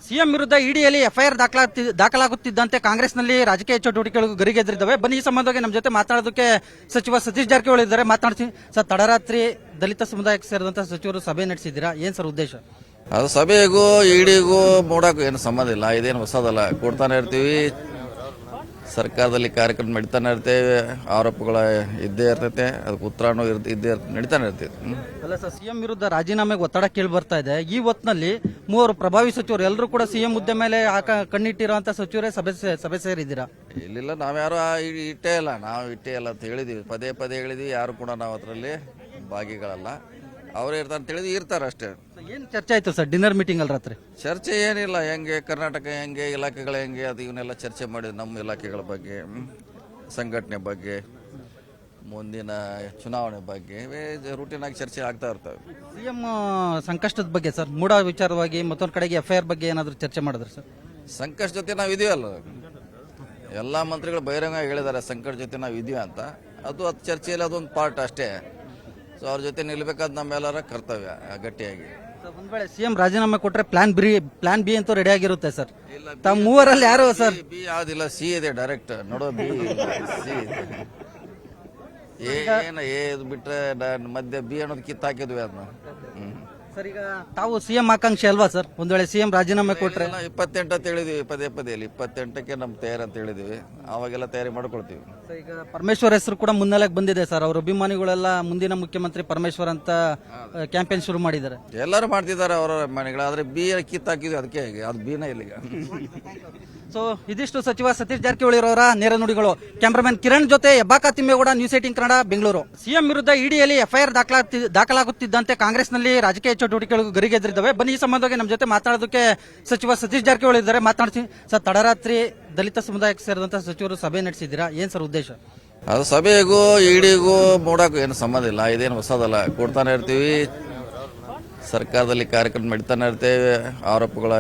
CM ವಿರುದ್ಧ ಇಡಿಯಲ್ಲಿ FIR ದಾಖಲಾಗುತ್ತಿದ್ದಂತೆ ಕಾಂಗ್ರೆಸ್ನಲ್ಲಿ ರಾಜಕೀಯ ಚಟುವಟಿಕೆಗಳು ಗರಿಗೆದರಿದ್ದಾವೆ. ಬನ್ನಿ, ಈ ಸಂಬಂಧವಾಗಿ ನಮ್ಮ ಜೊತೆ ಮಾತನಾಡೋದಕ್ಕೆ ಸಚಿವ ಸತೀಶ್ ಜಾರಕಿಹೊಳಿ ಇದ್ದಾರೆ. ಮಾತನಾಡ್ತೀನಿ ಸರ್. ತಡರಾತ್ರಿ ದಲಿತ ಸಮುದಾಯಕ್ಕೆ ಸೇರಿದಂತಹ ಸಚಿವರು ಸಭೆ ನಡೆಸಿದ್ದೀರಾ, ಏನ್ ಸರ್ ಉದ್ದೇಶ? ಅದು ಸಭೆಗೂ ಇಡಿಗೂ ಮೂಡಕ್ಕೂ ಏನು ಸಂಬಂಧ ಇಲ್ಲ. ಇದೇನು ಹೊಸದಲ್ಲ, ಕೊಡ್ತಾನೆ ಇರ್ತೀವಿ. ಸರ್ಕಾರದಲ್ಲಿ ಕಾರ್ಯಕ್ರಮ ನಡೀತಾನೆ ಇರ್ತೇವೆ, ಆರೋಪಗಳ ಇದ್ದೇ ಇರ್ತೈತೆ, ಅದಕ್ಕೆ ಉತ್ತರನೂ ಇದ್ದೇ ನಡೀತಾನೆ ಇರ್ತೈತೆ. ಅಲ್ಲ ಸರ್, ಸಿಎಂ ವಿರುದ್ಧ ರಾಜೀನಾಮೆಗೆ ಒತ್ತಡ ಕೇಳಿ ಬರ್ತಾ ಇದೆ. ಈ ಹೊತ್ತಿನಲ್ಲಿ ಮೂವರು ಪ್ರಭಾವಿ ಸಚಿವರು ಎಲ್ಲರೂ ಕೂಡ ಸಿಎಂ ಹುದ್ದೆ ಮೇಲೆ ಕಣ್ಣಿಟ್ಟಿರುವಂತಹ ಸಚಿವರೇ ಸಭೆ ಸೇರಿದ್ದೀರಾ? ಇಲ್ಲಿಲ್ಲ, ನಾವ್ಯಾರು ಇಟ್ಟೇ ಇಲ್ಲ, ನಾವು ಇಟ್ಟೇ ಇಲ್ಲ ಅಂತ ಹೇಳಿದೀವಿ, ಪದೇ ಪದೇ ಹೇಳಿದೀವಿ. ಯಾರು ಕೂಡ ನಾವು ಅದರಲ್ಲಿ ಭಾಗಿಗಳಲ್ಲ. ಅವರೇ ಇರ್ತಾರೆ ಅಂತ ಹೇಳಿದ್ವಿ, ಇರ್ತಾರೆ ಅಷ್ಟೇ. ಏನ್ ಚರ್ಚೆ ಆಯ್ತು ಸರ್ ಡಿನ್ನರ್ ಮೀಟಿಂಗ್ ಅಲ್ಲಿ ರಾತ್ರಿ? ಚರ್ಚೆ ಏನಿಲ್ಲ, ಹೆಂಗೆ ಕರ್ನಾಟಕ ಹೆಂಗೆ, ಇಲಾಖೆಗಳ ಹೆಂಗೆ, ಅದು ಇವನ್ನೆಲ್ಲ ಚರ್ಚೆ ಮಾಡಿದ್ವಿ. ನಮ್ಮ ಇಲಾಖೆಗಳ ಬಗ್ಗೆ, ಸಂಘಟನೆ ಬಗ್ಗೆ, ಮುಂದಿನ ಚುನಾವಣೆ ಬಗ್ಗೆ ರೂಟೀನ್ ಆಗಿ ಚರ್ಚೆ ಆಗ್ತಾ ಇರ್ತವೆ. ಸಿಎಂ ಸಂಕಷ್ಟದ ಬಗ್ಗೆ ಸರ್, ಮೂಡ ವಿಚಾರವಾಗಿ ಮತ್ತೊಂದು ಕಡೆಗೆ ಎಫ್ಐಆರ್ ಬಗ್ಗೆ ಏನಾದ್ರು ಚರ್ಚೆ ಮಾಡಿದ್ರೆ ಸರ್? ಸಂಕಷ್ಟ ಜೊತೆ ನಾವು ಇದೀವಲ್ಲ, ಎಲ್ಲಾ ಮಂತ್ರಿಗಳು ಬಹಿರಂಗ ಹೇಳಿದ್ದಾರೆ ಸಂಕಟ ಜೊತೆ ನಾವು ಇದೀವಿ ಅಂತ. ಅದು ಚರ್ಚೆಯಲ್ಲಿ ಅದೊಂದು ಪಾರ್ಟ್ ಅಷ್ಟೇ. ಸೊ ಅವ್ರ ಜೊತೆ ನಿಲ್ಬೇಕಾದ ನಮ್ಮೆಲ್ಲರ ಕರ್ತವ್ಯ ಗಟ್ಟಿಯಾಗಿ. ಒಂದ್ ವೇಳೆ ಸಿಎಂ ರಾಜೀನಾಮೆ ಕೊಟ್ರೆ ಪ್ಲಾನ್ ಬಿ ಅಂತೂ ರೆಡಿ ಆಗಿರುತ್ತೆ ಸರ್. ತಮ್ಮ ಮೂವರಲ್ಲಿ ಯಾರು ಸರ್? ಬಿ ಯಾವ್ದಿಲ್ಲ, ಸಿ ಇದೆ ಡೈರೆಕ್ಟ್. ನೋಡೋ ಬಿ ಸಿ ಏನ ಬಿಟ್ರೆ ಮಧ್ಯೆ ಬಿ ಅನ್ನೋದು ಕಿತ್ತಾಕಿದ್ವಿ ಅದನ್ನ. ಸರ್, ಈಗ ತಾವು ಸಿಎಂ ಆಕಾಂಕ್ಷಿ ಅಲ್ವಾ ಸರ್? ಒಂದ್ ವೇಳೆ ಸಿಎಂ ರಾಜೀನಾಮೆ ಕೊಟ್ರೆ 28 ಅಂತ ಹೇಳಿದ್ವಿ, ಪದೇ ಪದೇಲಿ 28ಕ್ಕೆ ನಮ್ ತಯಾರಿ ಅಂತ ಹೇಳಿದ್ವಿ. ಅವಾಗೆಲ್ಲ ತಯಾರಿ ಮಾಡ್ಕೊಳ್ತೀವಿ. ಈಗ ಪರಮೇಶ್ವರ್ ಹೆಸರು ಕೂಡ ಮುನ್ನೆಲೆಗೆ ಬಂದಿದೆ ಸರ್. ಅವ್ರ ಅಭಿಮಾನಿಗಳೆಲ್ಲ ಮುಂದಿನ ಮುಖ್ಯಮಂತ್ರಿ ಪರಮೇಶ್ವರ್ ಅಂತ ಕ್ಯಾಂಪೇನ್ ಶುರು ಮಾಡಿದ್ದಾರೆ. ಎಲ್ಲರೂ ಮಾಡ್ತಿದ್ದಾರೆ ಅವರ ಅಭಿಮಾನಿಗಳು. ಆದ್ರೆ ಬಿ ಕಿತ್ತಾಕಿದ್ವಿ, ಅದಕ್ಕೆ ಅದು ಬಿನ ಇಲ್ಲಿಗ. ಸೊ ಇದಿಷ್ಟು ಸಚಿವ ಸತೀಶ್ ಜಾರಕಿಹೊಳಿ ಅವರ ನೇರ ನುಡಿಗಳು. ಕ್ಯಾಮರಾಮನ್ ಕಿರಣ್ ಜೊತೆ ಹೆಬ್ಬಾಕ ತಿಮ್ಮೇಗೌಡ, ನ್ಯೂಸ್ 18 ಕನ್ನಡ, ಬೆಂಗಳೂರು. ಸಿಎಂ ವಿರುದ್ಧ ಇಡಿಯಲ್ಲಿ ಎಫ್ಐಆರ್ ದಾಖಲಾಗುತ್ತಿದ್ದಂತೆ ಕಾಂಗ್ರೆಸ್ನಲ್ಲಿ ರಾಜಕೀಯ ಚಟುವಟಿಕೆಗಳು ಗರಿಗೆದರಿದ್ದಾವೆ. ಬನ್ನಿ, ಈ ಸಂಬಂಧವಾಗಿ ನಮ್ಮ ಜೊತೆ ಮಾತನಾಡೋದಕ್ಕೆ ಸಚಿವ ಸತೀಶ್ ಜಾರಕಿಹೊಳಿ ಇದ್ದಾರೆ. ಮಾತನಾಡ್ತೀನಿ ಸರ್. ತಡರಾತ್ರಿ ದಲಿತ ಸಮುದಾಯಕ್ಕೆ ಸೇರಿದಂತಹ ಸಚಿವರು ಸಭೆ ನಡೆಸಿದ್ದೀರಾ, ಏನ್ ಸರ್ ಉದ್ದೇಶ? ಅದು ಸಭೆಗೂ ಇಡಿಗೂ ಮೂಡಕ್ಕೂ ಏನು ಸಂಬಂಧ ಇಲ್ಲ. ಇದೇನು ಹೊಸದಲ್ಲ, ಕೊಡ್ತಾನೆ ಇರ್ತೀವಿ. ಸರ್ಕಾರದಲ್ಲಿ ಕಾರ್ಯಕ್ರಮ ನಡೀತಾನೆ ಇರ್ತೇವೆ, ಆರೋಪಗಳ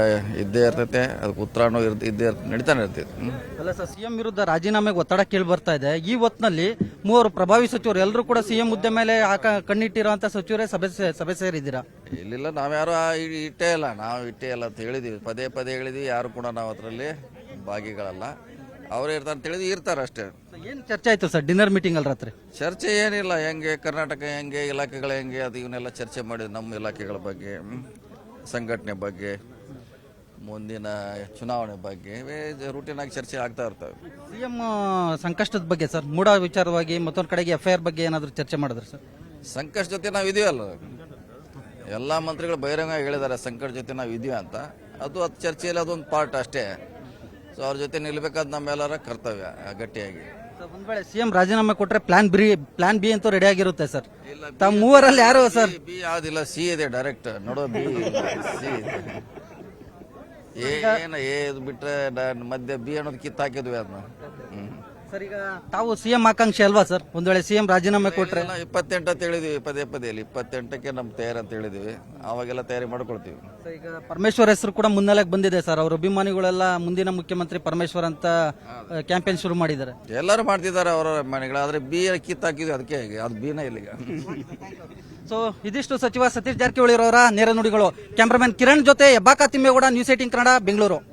ಇದ್ದೇ ಇರ್ತೈತೆ, ಅದಕ್ಕೆ ಉತ್ತರನೂ ಇದ್ದೇ ನಡೀತಾನೆ ಇರ್ತೈತೆ. ಅಲ್ಲ ಸರ್, ಸಿಎಂ ವಿರುದ್ಧ ರಾಜೀನಾಮೆಗೆ ಒತ್ತಡ ಕೇಳಿ ಬರ್ತಾ ಇದೆ. ಈ ಹೊತ್ತಿನಲ್ಲಿ ಮೂವರು ಪ್ರಭಾವಿ ಸಚಿವರು ಎಲ್ಲರೂ ಕೂಡ ಸಿಎಂ ಹುದ್ದೆ ಮೇಲೆ ಕಣ್ಣಿಟ್ಟಿರುವಂತಹ ಸಚಿವರೇ ಸಭೆ ಸೇರಿದ್ದೀರಾ? ಇಲ್ಲಿಲ್ಲ, ನಾವ್ಯಾರು ಇಟ್ಟೇ ಇಲ್ಲ, ನಾವು ಇಟ್ಟೇ ಇಲ್ಲ ಅಂತ ಹೇಳಿದೀವಿ, ಪದೇ ಪದೇ ಹೇಳಿದ್ವಿ. ಯಾರು ಕೂಡ ನಾವು ಅದರಲ್ಲಿ ಭಾಗಿಗಳಲ್ಲ. ಅವರೇ ಇರ್ತಾರೆ ಅಂತ ಹೇಳಿದ್ವಿ, ಇರ್ತಾರೆ ಅಷ್ಟೇ. ಏನ್ ಚರ್ಚೆ ಆಯ್ತು ಸರ್ ಡಿನ್ನರ್ ಮೀಟಿಂಗ್ ಅಲ್ಲಿ ರಾತ್ರಿ? ಚರ್ಚೆ ಏನಿಲ್ಲ, ಹೆಂಗೆ ಕರ್ನಾಟಕ ಹೆಂಗೆ, ಇಲಾಖೆಗಳ ಹೆಂಗೆ, ಅದು ಇವನ್ನೆಲ್ಲ ಚರ್ಚೆ ಮಾಡಿದ್ವಿ. ನಮ್ಮ ಇಲಾಖೆಗಳ ಬಗ್ಗೆ, ಸಂಘಟನೆ ಬಗ್ಗೆ, ಮುಂದಿನ ಚುನಾವಣೆ ಬಗ್ಗೆ ರೂಟೀನ್ ಆಗಿ ಚರ್ಚೆ ಆಗ್ತಾ ಇರ್ತವೆ. ಸಿಎಂ ಸಂಕಷ್ಟದ ಬಗ್ಗೆ ಸರ್, ಮೂಡ ವಿಚಾರವಾಗಿ ಮತ್ತೊಂದು ಕಡೆಗೆ ಎಫ್ಐಆರ್ ಬಗ್ಗೆ ಏನಾದ್ರು ಚರ್ಚೆ ಮಾಡಿದ್ರೆ ಸರ್? ಸಂಕಷ್ಟ ಜೊತೆ ನಾವು ಇದೀವಲ್ಲ, ಎಲ್ಲಾ ಮಂತ್ರಿಗಳು ಬಹಿರಂಗ ಹೇಳಿದ್ದಾರೆ ಸಂಕಟ ಜೊತೆ ನಾವು ಇದೀವಿ ಅಂತ. ಅದು ಚರ್ಚೆಯಲ್ಲಿ ಅದೊಂದು ಪಾರ್ಟ್ ಅಷ್ಟೇ. ಸೊ ಅವ್ರ ಜೊತೆ ನಿಲ್ಬೇಕಾದ ನಮ್ಮೆಲ್ಲರ ಕರ್ತವ್ಯ ಗಟ್ಟಿಯಾಗಿ. ಒಂದ್ ವೇಳೆ ಸಿಎಂ ರಾಜೀನಾಮೆ ಕೊಟ್ರೆ ಪ್ಲಾನ್ ಬಿ ಅಂತೂ ರೆಡಿ ಆಗಿರುತ್ತೆ ಸರ್. ತಮ್ಮ ಮೂವರಲ್ಲಿ ಯಾರು ಸರ್? ಬಿ ಯಾವ್ದಿಲ್ಲ, ಸಿ ಇದೆ ಡೈರೆಕ್ಟ್. ನೋಡೋ ಬಿ ಸಿ ಏನ ಬಿಟ್ರೆ ಮಧ್ಯೆ ಬಿ ಅನ್ನೋದು ಕಿತ್ತಾಕಿದ್ವಿ ಅದನ್ನ. ಸರ್, ಈಗ ತಾವು ಸಿಎಂ ಆಕಾಂಕ್ಷಿ ಅಲ್ವಾ ಸರ್? ಒಂದ್ ವೇಳೆ ಸಿಎಂ ರಾಜೀನಾಮೆ ಕೊಟ್ರೆ 28 ಅಂತ ಹೇಳಿದ್ವಿ, ಪದೇ ಪದೇಲಿ 28ಕ್ಕೆ ನಮ್ ತಯಾರಿ ಅಂತ ಹೇಳಿದ್ವಿ. ಅವಾಗೆಲ್ಲ ತಯಾರಿ ಮಾಡ್ಕೊಳ್ತೀವಿ. ಈಗ ಪರಮೇಶ್ವರ್ ಹೆಸರು ಕೂಡ ಮುನ್ನೆಲೆಗೆ ಬಂದಿದೆ ಸರ್. ಅವ್ರ ಅಭಿಮಾನಿಗಳೆಲ್ಲ ಮುಂದಿನ ಮುಖ್ಯಮಂತ್ರಿ ಪರಮೇಶ್ವರ್ ಅಂತ ಕ್ಯಾಂಪೇನ್ ಶುರು ಮಾಡಿದ್ದಾರೆ. ಎಲ್ಲರೂ ಮಾಡ್ತಿದ್ದಾರೆ ಅವರ ಅಭಿಮಾನಿಗಳು. ಆದ್ರೆ ಬಿ ಕಿತ್ತಾಕಿದ್ವಿ, ಅದಕ್ಕೆ ಅದು ಬಿನ ಇಲ್ಲಿಗ. ಸೊ ಇದಿಷ್ಟು ಸಚಿವ ಸತೀಶ್ ಜಾರಕಿಹೊಳಿ ಅವರ ನೇರ ನುಡಿಗಳು. ಕ್ಯಾಮರಾಮನ್ ಕಿರಣ್ ಜೊತೆ ಹೆಬ್ಬಾಕ ತಿಮ್ಮೇಗೌಡ, ನ್ಯೂಸ್ 18 ಕನ್ನಡ, ಬೆಂಗಳೂರು.